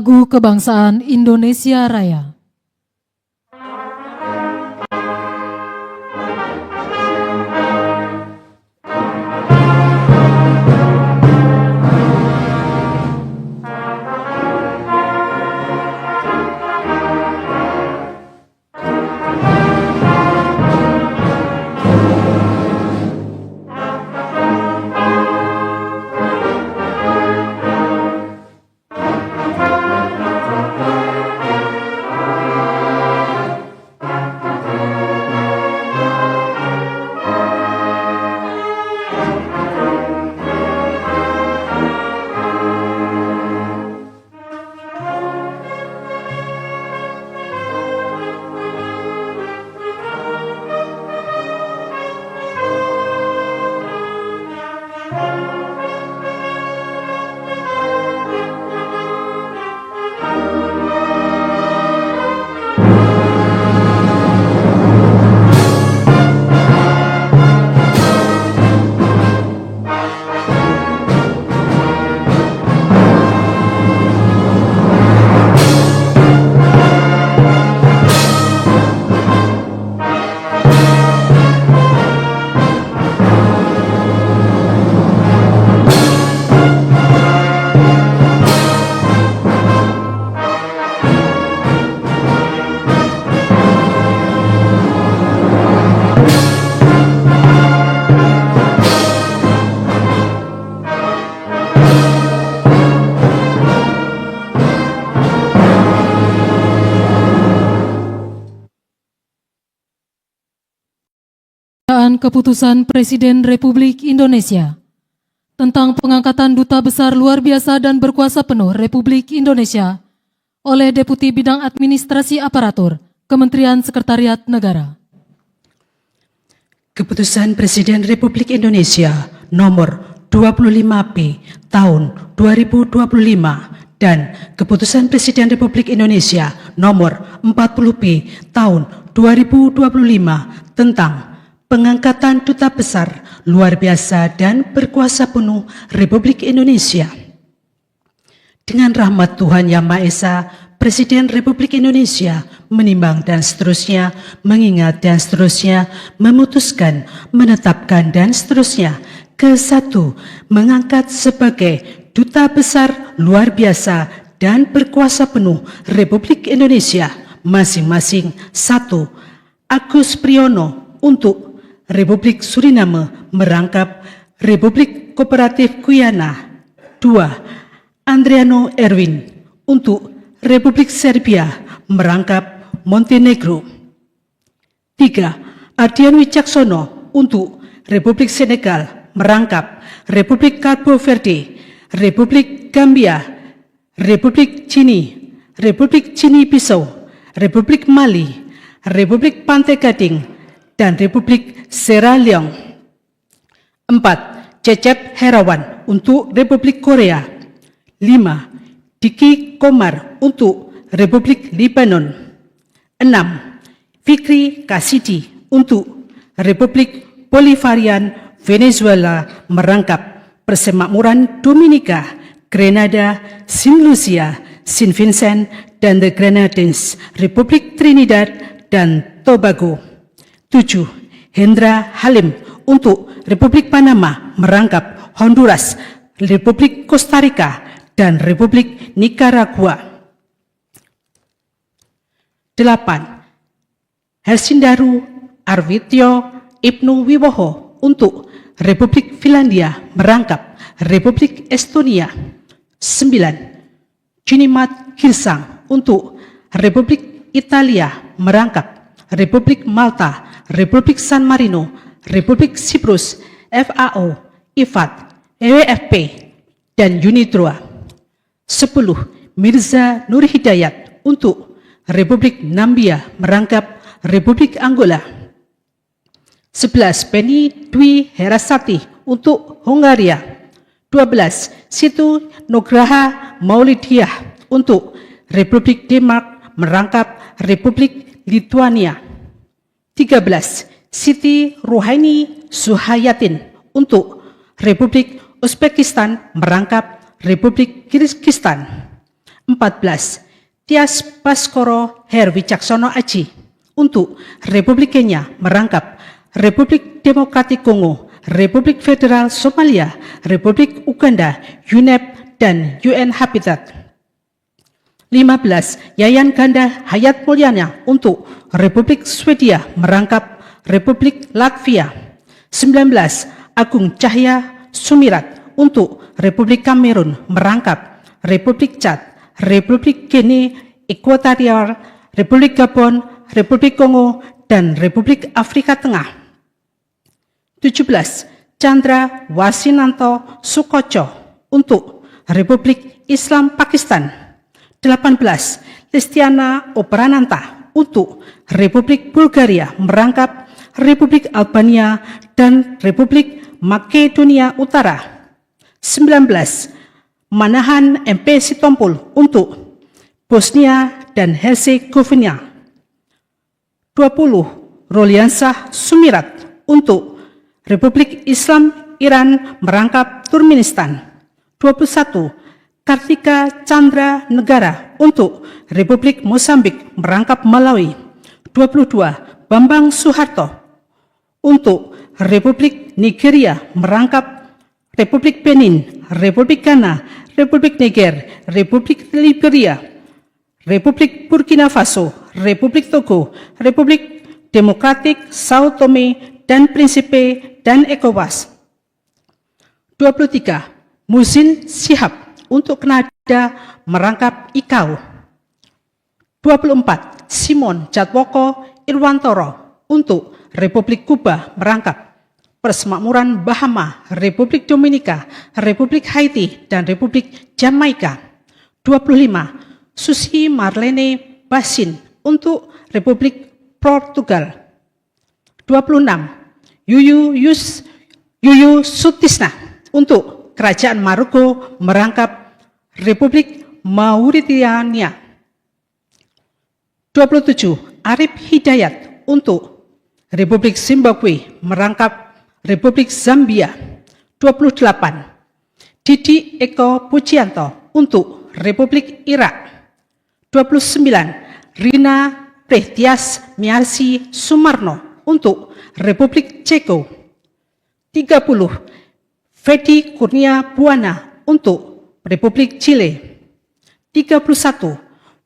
Lagu Kebangsaan Indonesia Raya. Keputusan Presiden Republik Indonesia tentang pengangkatan Duta Besar Luar Biasa dan Berkuasa Penuh Republik Indonesia oleh Deputi Bidang Administrasi Aparatur Kementerian Sekretariat Negara. Keputusan Presiden Republik Indonesia nomor 25P tahun 2025 dan Keputusan Presiden Republik Indonesia nomor 40P tahun 2025 tentang pengangkatan Duta Besar Luar Biasa dan Berkuasa Penuh Republik Indonesia. Dengan rahmat Tuhan Yang Maha Esa, Presiden Republik Indonesia menimbang dan seterusnya, mengingat dan seterusnya, memutuskan, menetapkan dan seterusnya. Ke-1, mengangkat sebagai Duta Besar Luar Biasa dan Berkuasa Penuh Republik Indonesia masing-masing 1. Agus Priyono untuk Republik Suriname merangkap Republik Kooperatif Guyana. 2. Andriano Erwin untuk Republik Serbia merangkap Montenegro. 3. Ardian Wicaksono untuk Republik Senegal merangkap Republik Cabo Verde, Republik Gambia, Republik Cini, Republik Cini Bissau, Republik Mali, Republik Pantai Gading, dan Republik Sierra Leone. 4. Cecep Herawan untuk Republik Korea. 5. Diki Komar untuk Republik Lebanon. 6. Fikri Kasidi untuk Republik Bolivarian Venezuela merangkap Persemakmuran Dominika, Grenada, Saint Lucia, Saint Vincent, dan the Grenadines, Republik Trinidad dan Tobago. 7. Hendra Halim untuk Republik Panama merangkap Honduras, Republik Costa Rica, dan Republik Nicaragua. 8. Hersindaru Arwityo Ibnu Wiwoho untuk Republik Finlandia merangkap Republik Estonia. 9. Junimat Girsang untuk Republik Italia merangkap Republik Malta, Republik San Marino, Republik Siprus, FAO, IFAD, EWFP, dan UNIDROA. 10. Mirza Nur Hidayat untuk Republik Nambia merangkap Republik Angola. 11. Penny Dwi Herasati untuk Hongaria. 12. Situ Nugraha Maulidiah untuk Republik Denmark merangkap Republik Lithuania. 13. Siti Ruhaini Suhayatin untuk Republik Uzbekistan merangkap Republik Kirgistan. 14. Tias Baskoro Her Wicaksono Aji untuk Republik Kenya merangkap Republik Demokratik Kongo, Republik Federal Somalia, Republik Uganda, UNEP, dan UN Habitat. 15. Yayan Ganda Hayat Mulyana untuk Republik Swedia merangkap Republik Latvia. 19. Agung Cahya Sumirat untuk Republik Kamerun merangkap Republik Chad, Republik Guinea Ekuatorial, Republik Gabon, Republik Kongo, dan Republik Afrika Tengah. 17. Chandra Wasinanto Sukoco untuk Republik Islam Pakistan. 18. Listiana Oprananta untuk Republik Bulgaria merangkap Republik Albania dan Republik Makedonia Utara. 19. Manahan MP Sitompul untuk Bosnia dan Herzegovina. 20. Roliansah Sumirat untuk Republik Islam Iran merangkap Turkmenistan. 21. Kartika Chandra Negara untuk Republik Mozambik merangkap Malawi. 22. Bambang Suharto untuk Republik Nigeria merangkap Republik Benin, Republik Ghana, Republik Niger, Republik Liberia, Republik Burkina Faso, Republik Togo, Republik Demokratik Sao Tome dan Principe, dan ECOWAS. 23. Muhsin Shihab untuk Kanada merangkap ICAO. 24. Simon Jatwoko Irwantoro untuk Republik Kuba merangkap Persemakmuran Bahama, Republik Dominika, Republik Haiti, dan Republik Jamaika. 25. Susi Marlene Basin untuk Republik Portugal. 26. Yuyu Sutisna untuk Kerajaan Maroko merangkap Republik Mauritania. 27. Arif Hidayat untuk Republik Zimbabwe merangkap Republik Zambia. 28. Didi Eko Pujianto untuk Republik Irak. 29. Rina Prehtias Miarsi Sumarno untuk Republik Ceko. 30. Fedi Kurnia Buana untuk Republik Chile. 31.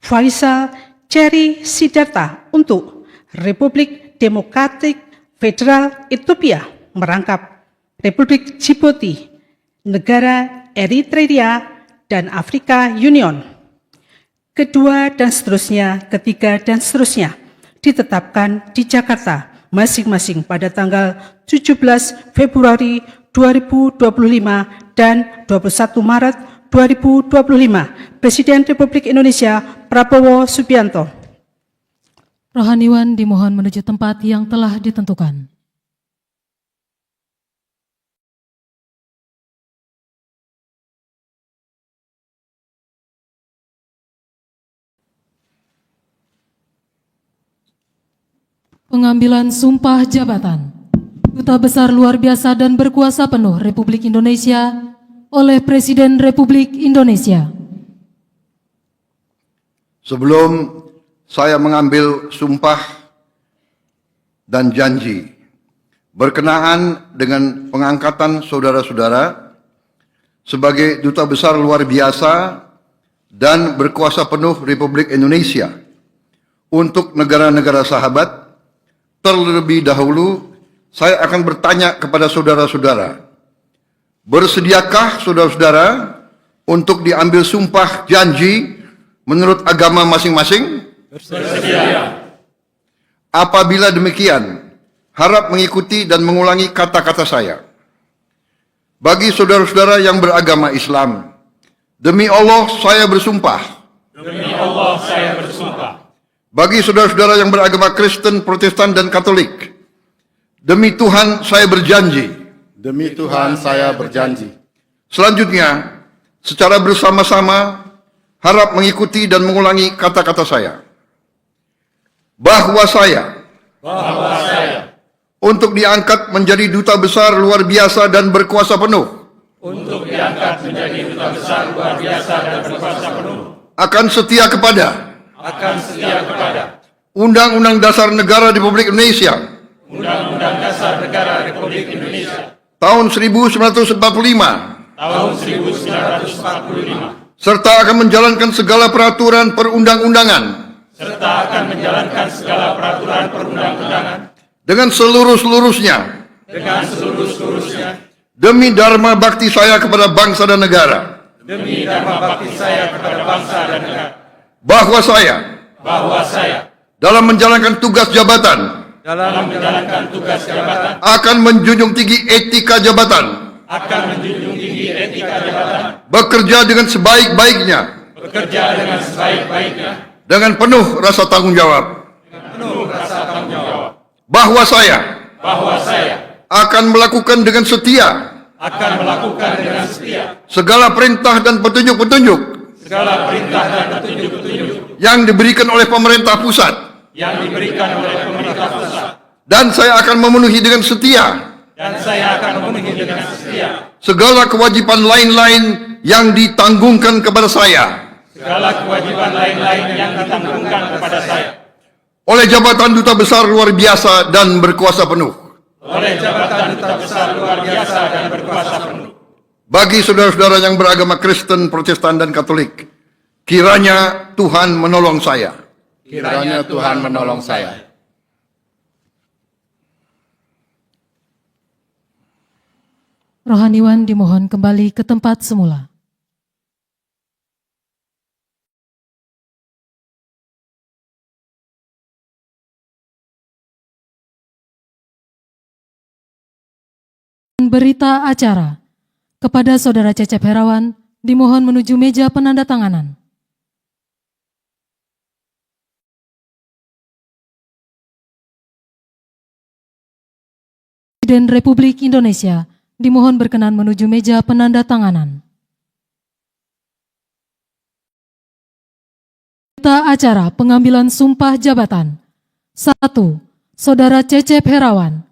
Faisal Cherry Sidarta untuk Republik Demokratik Federal Ethiopia merangkap Republik Djibouti, negara Eritrea, dan Afrika Union. Kedua dan seterusnya, ketiga dan seterusnya ditetapkan di Jakarta masing-masing pada tanggal 17 Februari 2025 dan 21 Maret 2025. Presiden Republik Indonesia Prabowo Subianto. Rohaniwan dimohon menuju tempat yang telah ditentukan. Pengambilan sumpah jabatan Duta Besar Luar Biasa dan Berkuasa Penuh Republik Indonesia oleh Presiden Republik Indonesia. Sebelum saya mengambil sumpah dan janji berkenaan dengan pengangkatan saudara-saudara sebagai Duta Besar Luar Biasa dan Berkuasa Penuh Republik Indonesia untuk negara-negara sahabat, terlebih dahulu saya akan bertanya kepada saudara-saudara, bersediakah saudara-saudara untuk diambil sumpah janji menurut agama masing-masing? Bersedia. Apabila demikian, harap mengikuti dan mengulangi kata-kata saya. Bagi saudara-saudara yang beragama Islam, demi Allah saya bersumpah. Demi Allah saya bersumpah. Bagi saudara-saudara yang beragama Kristen, Protestan, dan Katolik, demi Tuhan saya berjanji. Demi Tuhan saya berjanji. Selanjutnya, secara bersama-sama, harap mengikuti dan mengulangi kata-kata saya. Bahwa saya untuk diangkat menjadi Duta Besar Luar Biasa dan Berkuasa Penuh. Untuk diangkat menjadi Duta Besar Luar Biasa dan Berkuasa Penuh. akan setia kepada Undang-Undang Dasar Negara Republik Indonesia tahun 1945 serta akan menjalankan segala peraturan perundang-undangan dengan seluruh-seluruhnya demi dharma bakti saya kepada bangsa dan negara. Bahwa saya dalam menjalankan tugas jabatan akan menjunjung tinggi etika jabatan, bekerja dengan sebaik-baiknya, dengan penuh rasa tanggung jawab. Bahwa saya akan melakukan dengan setia segala perintah dan petunjuk-petunjuk yang diberikan oleh pemerintah pusat, dan saya akan memenuhi dengan setia segala kewajiban lain-lain yang ditanggungkan kepada saya oleh jabatan Duta Besar Luar Biasa dan berkuasa penuh. Bagi saudara-saudara yang beragama Kristen, Protestan, dan Katolik, kiranya Tuhan menolong saya. Kiranya Tuhan menolong saya. Rohaniwan dimohon kembali ke tempat semula. Berita acara kepada Saudara Cecep Herawan dimohon menuju meja penandatanganan. Presiden Republik Indonesia dimohon berkenan menuju meja penandatanganan. Berita acara pengambilan sumpah jabatan. 1. Saudara Cecep Herawan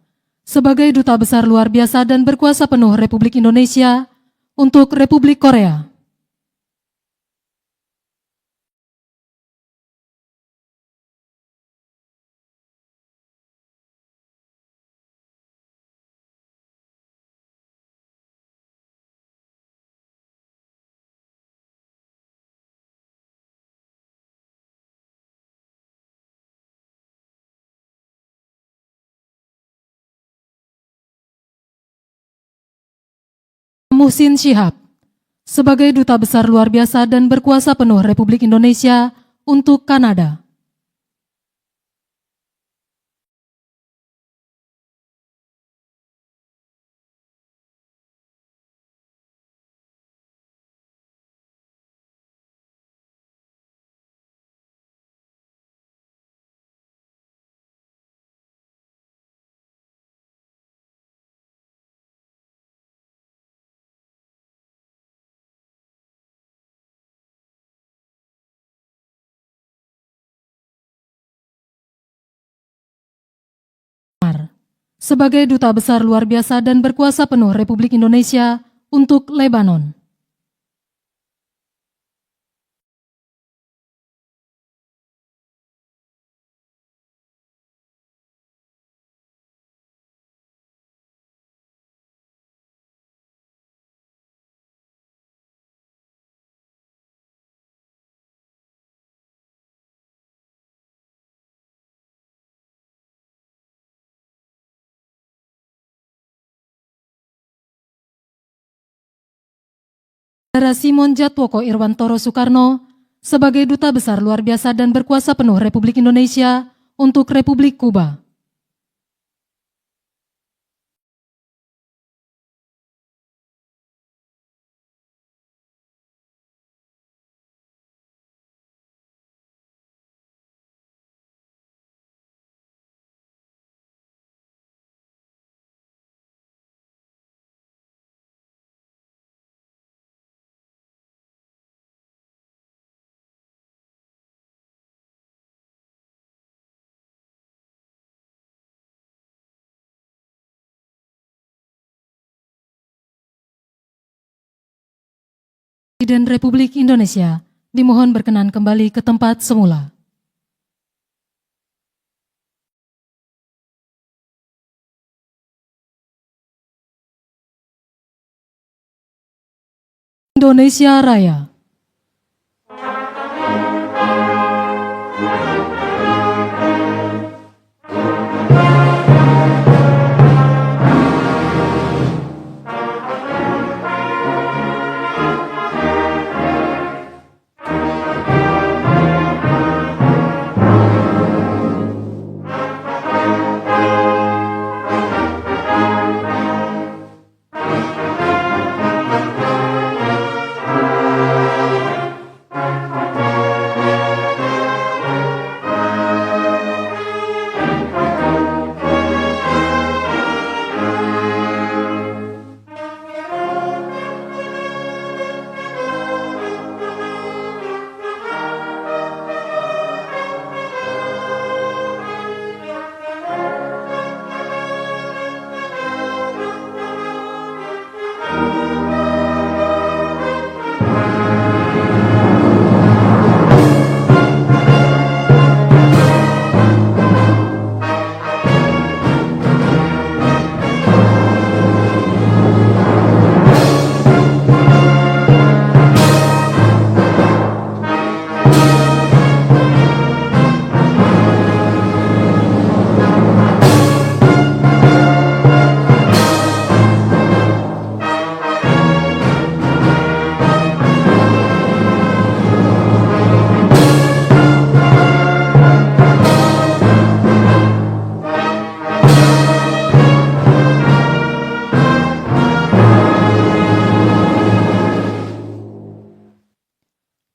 sebagai Duta Besar Luar Biasa dan Berkuasa Penuh Republik Indonesia untuk Republik Korea. Muhsin Syihab sebagai Duta Besar Luar Biasa dan Berkuasa Penuh Republik Indonesia untuk Kanada. Sebagai Duta Besar Luar Biasa dan Berkuasa Penuh Republik Indonesia untuk Lebanon. Saudara Simon Jatwoko Irwantoro Soekarno sebagai Duta Besar Luar Biasa dan Berkuasa Penuh Republik Indonesia untuk Republik Kuba. Presiden Republik Indonesia Dimohon berkenan kembali ke tempat semula. Indonesia Raya.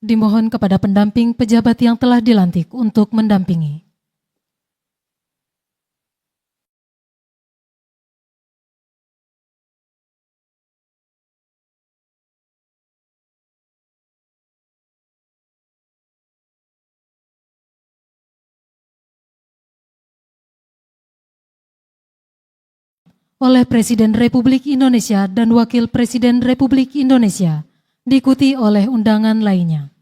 Dimohon kepada pendamping pejabat yang telah dilantik untuk mendampingi. Oleh Presiden Republik Indonesia dan Wakil Presiden Republik Indonesia, diikuti oleh undangan lainnya.